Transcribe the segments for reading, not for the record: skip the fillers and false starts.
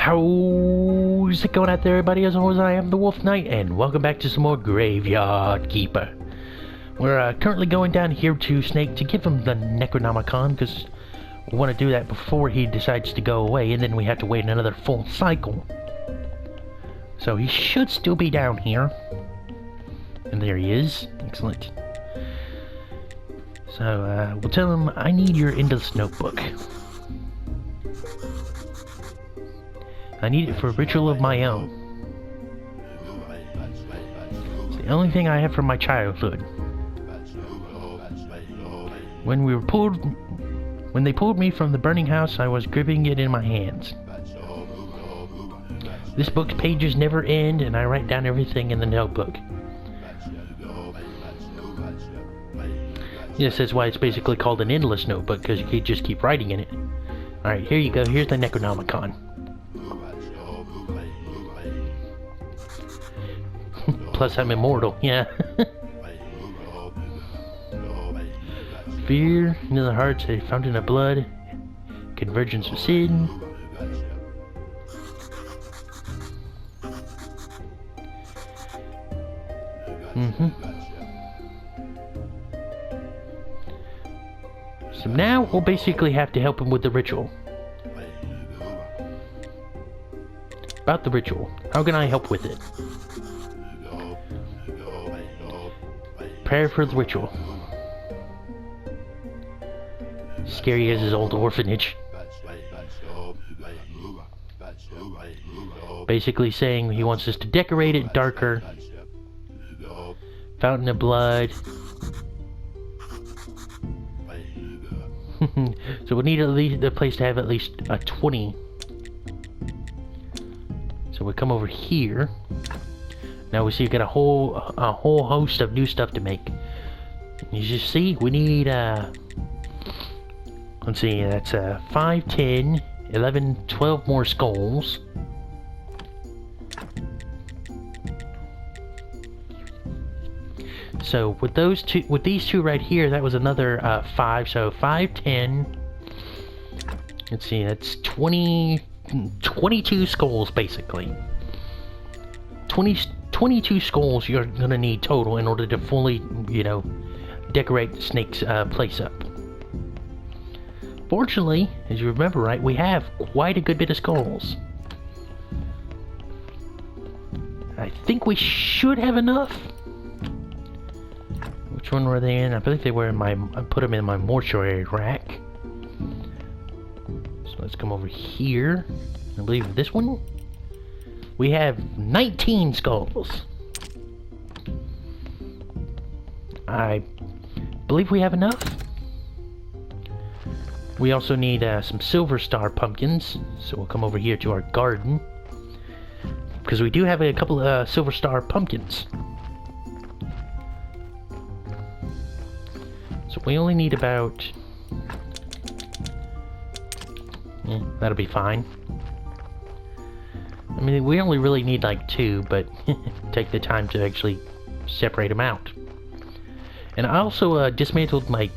How's it going out there, everybody? As always, I am the Wolf Knight, and welcome back to some more Graveyard Keeper. We're currently going down here to Snake to give him the Necronomicon, because we want to do that before he decides to go away, and then we have to wait another full cycle. So he should still be down here. And there he is. Excellent. So, we'll tell him, I need your Endless Notebook. I need it for a ritual of my own. It's the only thing I have from my childhood. When they pulled me from the burning house, I was gripping it in my hands. This book's pages never end, and I write down everything in the notebook. Yes, that's why it's basically called an endless notebook, because you can just keep writing in it. Alright, here you go. Here's the Necronomicon. Plus, I'm immortal, yeah. Fear into the hearts, a fountain of blood, convergence of sin. So now we'll basically have to help him with the ritual. About the ritual. How can I help with it? Prayer for the ritual. Scary as his old orphanage. Basically saying he wants us to decorate it darker. Fountain of blood. So we need at least the place to have at least 20. So we come over here. Now we see we got a whole host of new stuff to make. You just see we need let's see, that's 5, 10, 11, 12 more skulls. So with these two right here, that was another 5. So 5, 10. Let's see, that's 22 skulls basically. 22 skulls you're gonna need total in order to fully, decorate Snake's place up. Fortunately, as you remember right, we have quite a good bit of skulls. I think we should have enough. Which one were they in? I believe they were in I put them in my mortuary rack. So let's come over here. I believe this one. We have 19 skulls. I believe we have enough. We also need some Silver Star pumpkins. So we'll come over here to our garden. Because we do have a couple of Silver Star pumpkins. So we only need about... yeah, that'll be fine. I mean, we only really need like 2, but take the time to actually separate them out. And I also dismantled my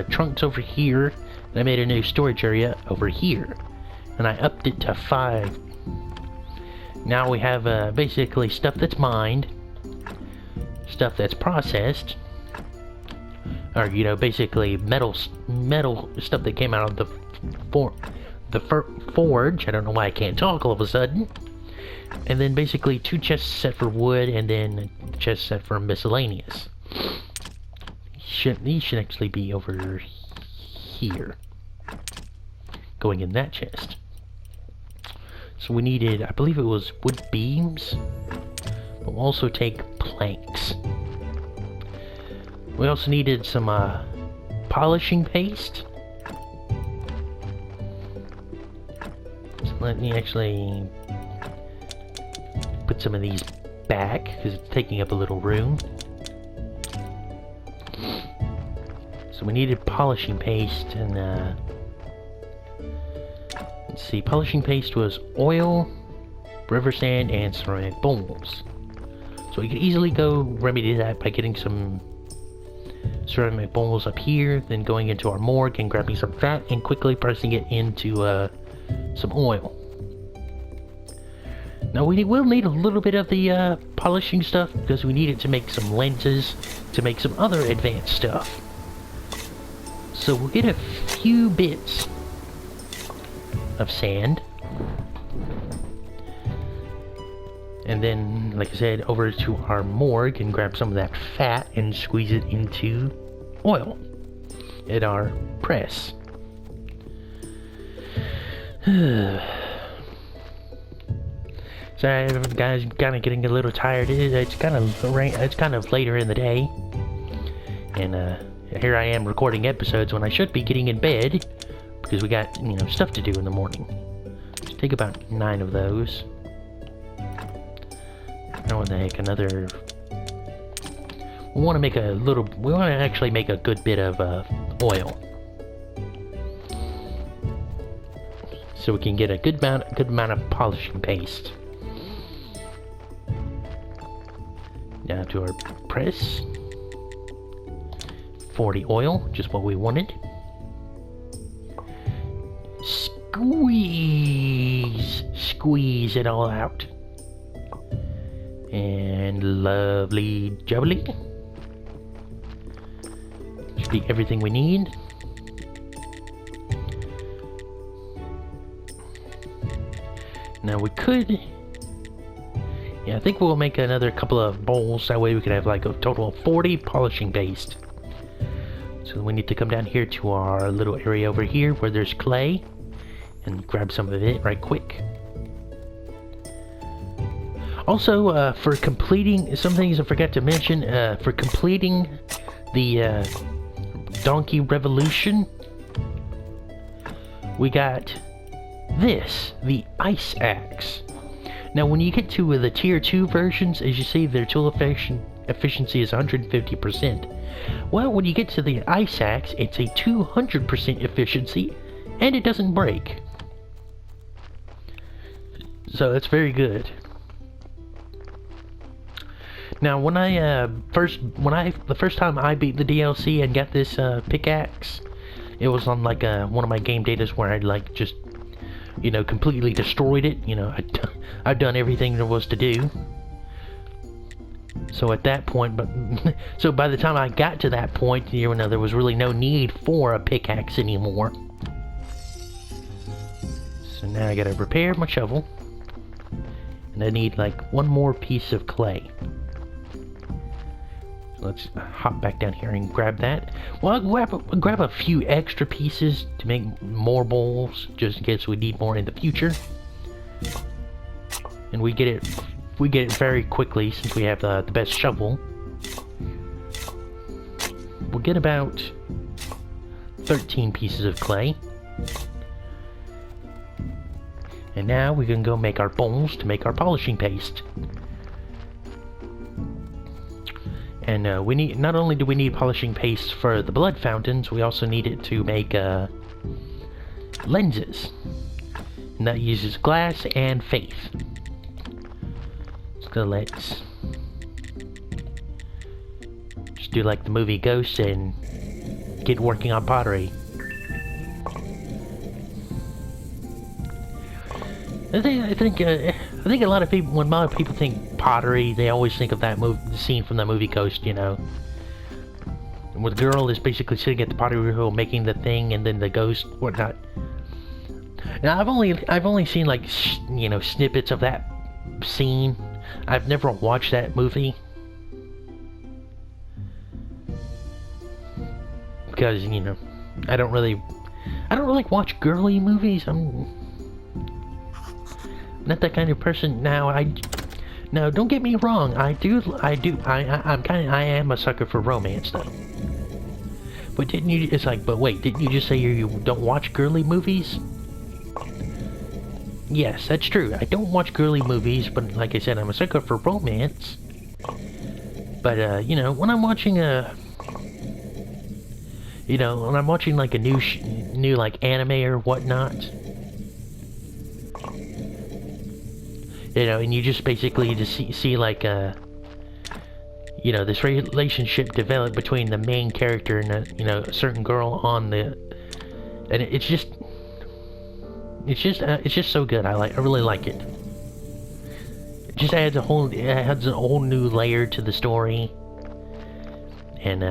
trunks over here, and I made a new storage area over here. And I upped it to 5. Now we have basically stuff that's mined, stuff that's processed, or basically metal stuff that came out of the forge. I don't know why I can't talk all of a sudden. And then basically 2 chests set for wood, and then a chest set for miscellaneous. These should actually be over here, going in that chest. So we needed, I believe it was wood beams, but we'll also take planks. We also needed some polishing paste. So let me actually put some of these back, because it's taking up a little room. So we needed polishing paste, and let's see, polishing paste was oil, river sand, and ceramic bowls. So we could easily go remedy that by getting some ceramic bowls up here, then going into our morgue and grabbing some fat and quickly pressing it into some oil. Now we will need a little bit of the polishing stuff because we need it to make some lenses, to make some other advanced stuff. So we'll get a few bits of sand. And then, like I said, over to our morgue and grab some of that fat and squeeze it into oil at our press. Sorry, guys, kind of getting a little tired. It's kind of later in the day, and here I am recording episodes when I should be getting in bed because we got stuff to do in the morning. Let's take about 9 of those. I want to make another. We want to make a little. We want to actually make a good bit of oil, so we can get a good amount of polishing paste. Now to our press. 40 oil, just what we wanted. Squeeze it all out. And lovely jubbly. Should be everything we need. Now we could... Yeah, I think we'll make another couple of bowls. That way we could have like a total of 40 polishing paste. So we need to come down here to our little area over here where there's clay. And grab some of it right quick. Also, for completing, some things I forgot to mention, for completing the Donkey Revolution, we got this, the Ice Axe. Now, when you get to the Tier 2 versions, as you see, their tool efficiency is 150%. Well, when you get to the Ice Axe, it's a 200% efficiency, and it doesn't break. So that's very good. Now, when the first time I beat the DLC and got this pickaxe, it was on like one of my game datas where I'd like just, completely destroyed it. I'd done everything there was to do. So at that point, so by the time I got to that point, there was really no need for a pickaxe anymore. So now I gotta repair my shovel, and I need like one more piece of clay. Let's hop back down here and grab that. Well, I'll grab a few extra pieces to make more bowls, just in case we need more in the future. And we get it very quickly since we have the best shovel. We'll get about 13 pieces of clay. And now we can go make our bowls to make our polishing paste. And we need, not only do we need polishing paste for the blood fountains, we also need it to make lenses. And that uses glass and faith. So let's just do like the movie Ghost and get working on pottery. I think a lot of people, when a lot of people think pottery, they always think of that scene from the movie Ghost, where the girl is basically sitting at the pottery wheel making the thing, and then the ghost whatnot. Now I've only seen like snippets of that scene. I've never watched that movie because I don't really watch girly movies. I'm not that kind of person. Now don't get me wrong. I am a sucker for romance though. But wait, didn't you just say you don't watch girly movies? Yes, that's true. I don't watch girly movies, but like I said, I'm a sucker for romance. But when I'm watching when I'm watching like a new like anime or whatnot, and you just basically just see like this relationship develop between the main character and a certain girl and it's just so good. I really like it. just adds a whole new layer to the story. And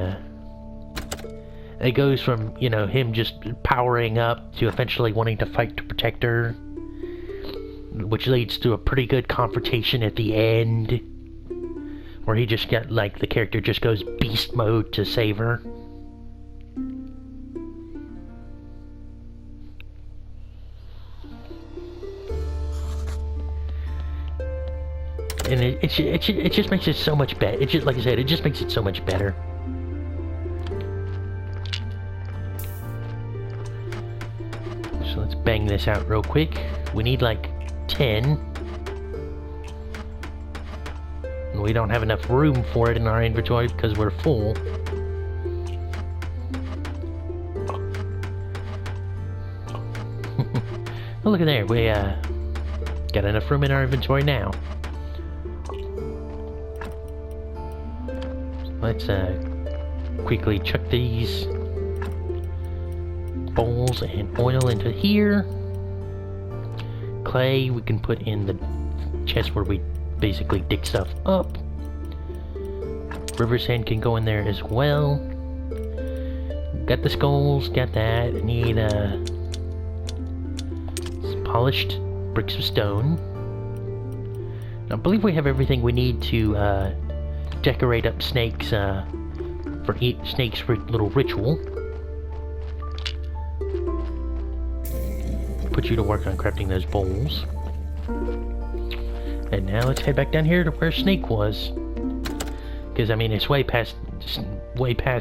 it goes from, you know, him just powering up to eventually wanting to fight to protect her, which leads to a pretty good confrontation at the end, where he just got, like, the character just goes beast mode to save her. And it just makes it so much better. It just, like I said, it just makes it so much better. So let's bang this out real quick. We need like 10. And we don't have enough room for it in our inventory because we're full. Oh, look at there. We got enough room in our inventory now. Let's quickly chuck these bowls and oil into here. Clay we can put in the chest where we basically dig stuff up. River sand can go in there as well. Got the skulls, got that. I need some polished bricks of stone. I believe we have everything we need to decorate up Snake's for Snake's little ritual. Put you to work on crafting those bowls. And now let's head back down here to where Snake was, because I mean it's way past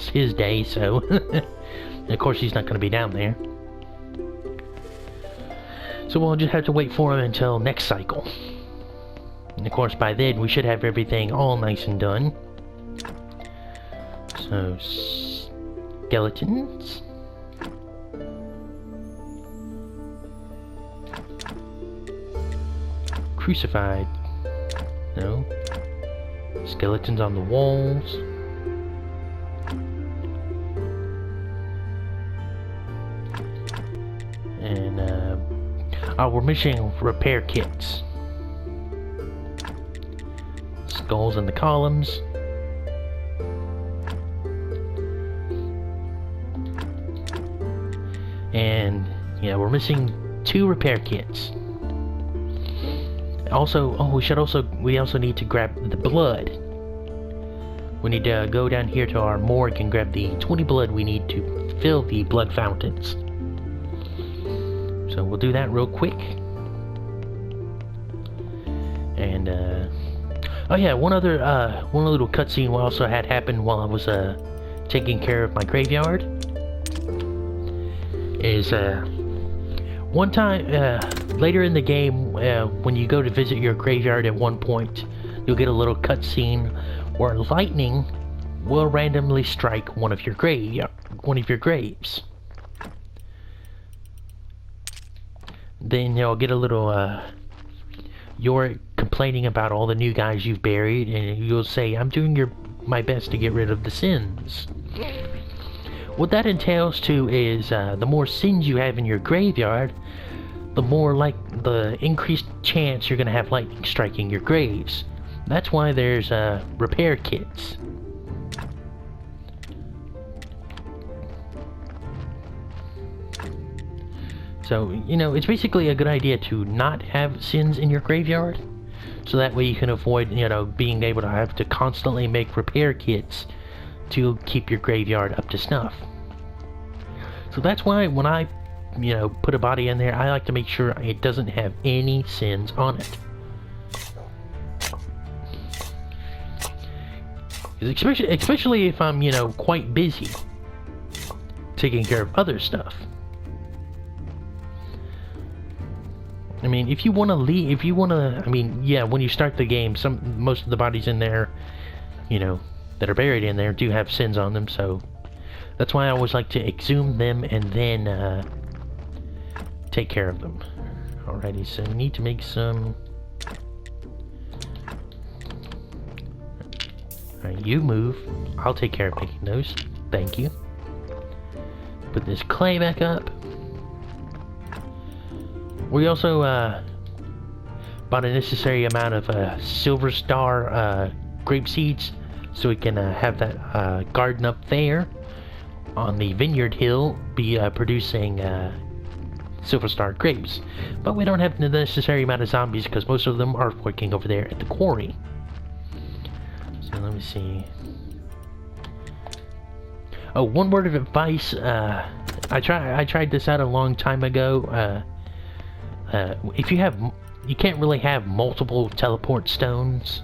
his day, so and of course he's not going to be down there. So we'll just have to wait for him until next cycle. And of course by then we should have everything all nice and done. So skeletons. Crucified. No. Skeletons on the walls. And oh, we're missing repair kits. Skulls in the columns. And yeah, we're missing 2 repair kits. Also, oh, we also need to grab the blood. We need to go down here to our morgue and grab the 20 blood we need to fill the blood fountains. So we'll do that real quick. And oh yeah, one little cutscene also had happened while I was taking care of my graveyard. Is one time later in the game, when you go to visit your graveyard at one point, you'll get a little cutscene where lightning will randomly strike one of your graves. Then you'll get a little you're complaining about all the new guys you've buried, and you'll say, "I'm doing my best to get rid of the sins." What that entails too is the more sins you have in your graveyard, the more the increased chance you're gonna have lightning striking your graves. That's why there's repair kits. So, you know, it's basically a good idea to not have sins in your graveyard, so that way you can avoid, you know, being able to have to constantly make repair kits to keep your graveyard up to snuff. So that's why when I, you know, put a body in there, I like to make sure it doesn't have any sins on it. Especially if I'm, you know, quite busy taking care of other stuff. I mean, if you want to leave, I mean, yeah, when you start the game, most of the bodies in there, you know, that are buried in there do have sins on them, so that's why I always like to exhume them and then take care of them. Alrighty, so we need to make some. Alright, you move. I'll take care of making those. Thank you. Put this clay back up. We also bought a necessary amount of Silver Star grape seeds so we can have that garden up there on the Vineyard Hill be producing Silver Star grapes. But we don't have the necessary amount of zombies because most of them are working over there at the quarry. So let me see. Oh, one word of advice. I tried this out a long time ago. If you can't really have multiple teleport stones.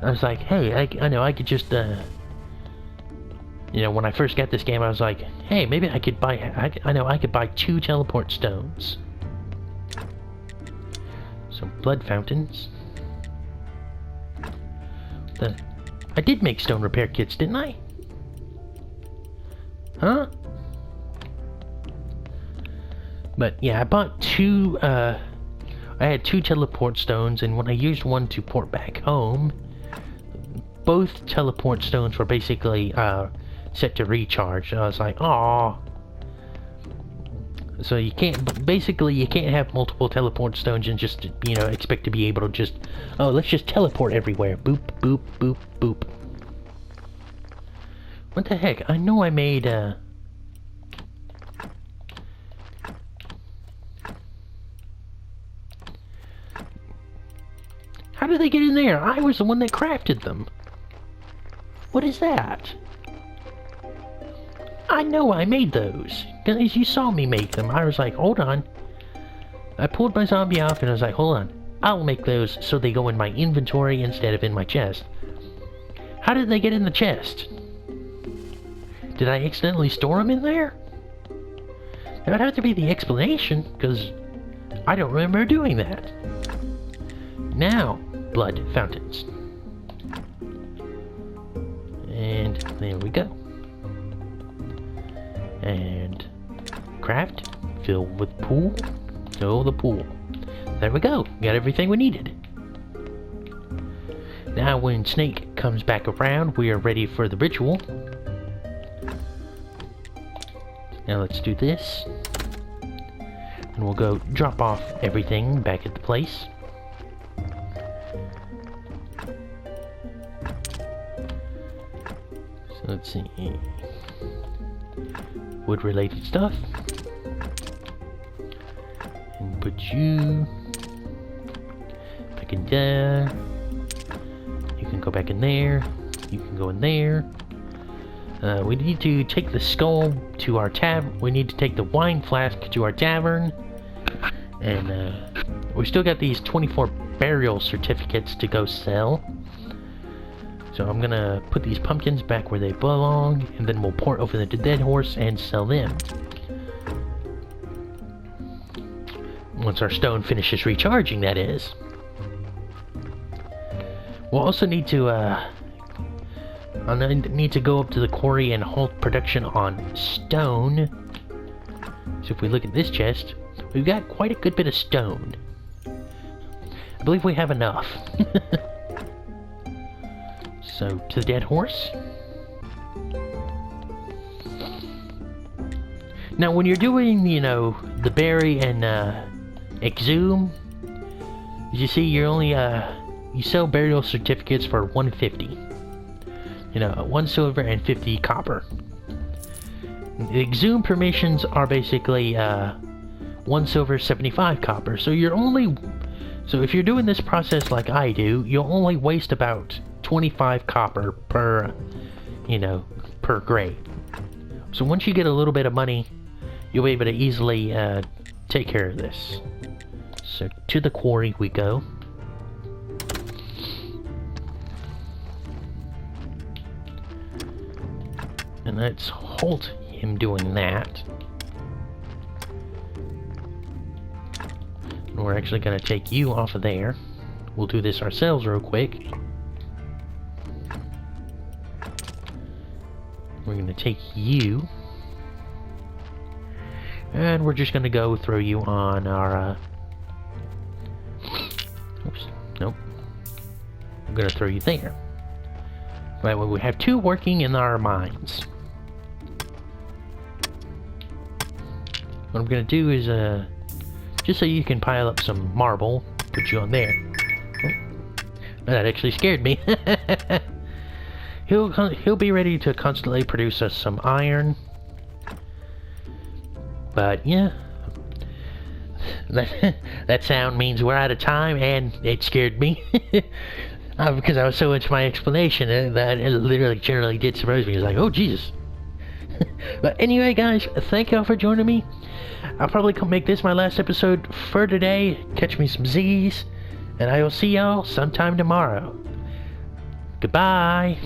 I was like, hey, I know I could just, you know, when I first got this game, I was like, hey, maybe I could buy, I know I could buy 2 teleport stones. Some blood fountains. I did make stone repair kits, didn't I? Huh? But yeah, I bought 2, I had 2 teleport stones, and when I used one to port back home, both teleport stones were basically set to recharge. I was like, "Aw." So you can't, basically, you can't have multiple teleport stones and just, you know, expect to be able to just, oh, let's just teleport everywhere. Boop, boop, boop, boop. What the heck? I know I made, How did they get in there? I was the one that crafted them. What is that? I know I made those. Because you saw me make them. I was like, hold on. I pulled my zombie off and I was like, hold on. I'll make those so they go in my inventory instead of in my chest. How did they get in the chest? Did I accidentally store them in there? That would have to be the explanation, because I don't remember doing that. Now, blood fountains. And there we go. And craft, fill with pool, fill the pool. There we go, got everything we needed. Now when Snake comes back around, we are ready for the ritual. Now let's do this. And we'll go drop off everything back at the place. So let's see. Wood related stuff. And put you back in there. You can go back in there. You can go in there. We need to take the skull to our tavern. We need to take the wine flask to our tavern. And we still got these 24 burial certificates to go sell. So I'm gonna put these pumpkins back where they belong, and then we'll port over the dead horse and sell them. Once our stone finishes recharging, that is. We'll also need to I'll need to go up to the quarry and halt production on stone. So if we look at this chest, we've got quite a good bit of stone. I believe we have enough. So, to the dead horse. Now, when you're doing, you know, the berry and exhume, you see, you're only, you sell burial certificates for 150. You know, 1 silver and 50 copper. The exhume permissions are basically 1 silver, 75 copper. So you're only, so if you're doing this process like I do, you'll only waste about 25 copper per, you know, per grade. So once you get a little bit of money, you'll be able to easily take care of this. So to the quarry we go. And let's halt him doing that. And we're actually going to take you off of there. We'll do this ourselves real quick. We're going to take you. And we're just going to go throw you on our... Oops. Nope. I'm going to throw you there. That way we have 2 working in our mines. What I'm going to do is, just so you can pile up some marble, put you on there. Oh, that actually scared me. He'll be ready to constantly produce us some iron. But yeah, that sound means we're out of time, and it scared me. Because I was so into my explanation that it literally generally did surprise me. It's like, oh Jesus. But anyway, guys, thank y'all for joining me. I'll probably make this my last episode for today. Catch me some Z's, and I will see y'all sometime tomorrow. Goodbye.